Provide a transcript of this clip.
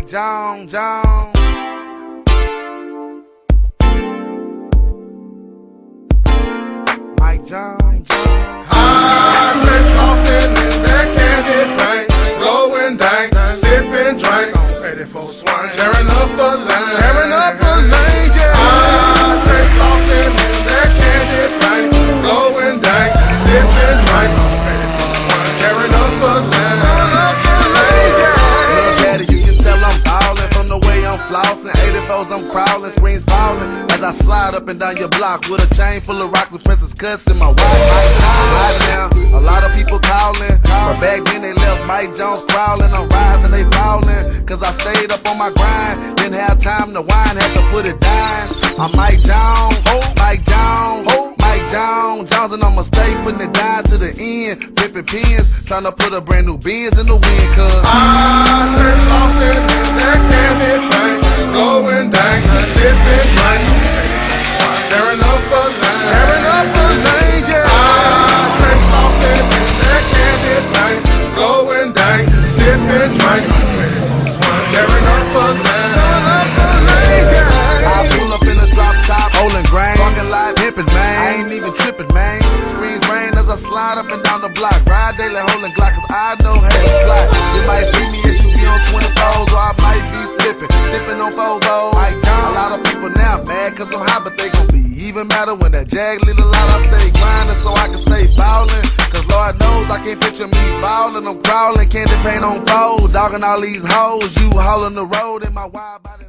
Mike Jones. Mike Jones. I stay flossing in that candy paint, blowing dank, sipping drink on 84 swing, tearing up a lane, yeah. I stay flossing in that candy paint, blowing dank, sipping drink on 84 swing, tearing up a lane, Little daddy, you can tell I'm ballin' from the way I'm flossin'. 84s, I'm crawling, screens fallin' as I slide up and down your block with a chain full of rocks and Princess Cuts in my watch. Right now, a lot of people callin', but back then they left Mike Jones crawling. I'm rising, they fallin', cause I stayed up on my grind. Didn't have time to whine, had to put it down. I'm Mike Jones, Mike Jones, Mike Jones, and I'ma stay putting it down to the end. Flipping pins, tryna put a brand new Benz in the wind, cause I stay flossing in that candy paint, blowing dank, sipping drink, tearing up a lane, yeah. I stay flossing in that candy paint, blowing dank, sipping drink, tearing up a lane, yeah. I pull up in a drop top, holding grain, parking lot, pimpin', man. I ain't even trippin', man. Screens rain as I slide up and down the block. Ride daily, holding Glock, cause I know how to fly. You might see me SUV on 24s, or I might be flippin', sippin' on Fobos. A lot of people now mad cause I'm hot, but they gon' be even madder when that jag lead a lot. I stay grindin' so I can stay ballin', cause Lord knows I can't picture me ballin'. I'm crawlin', candy paint on fold, dogging all these hoes. You haulin' the road in my wide body.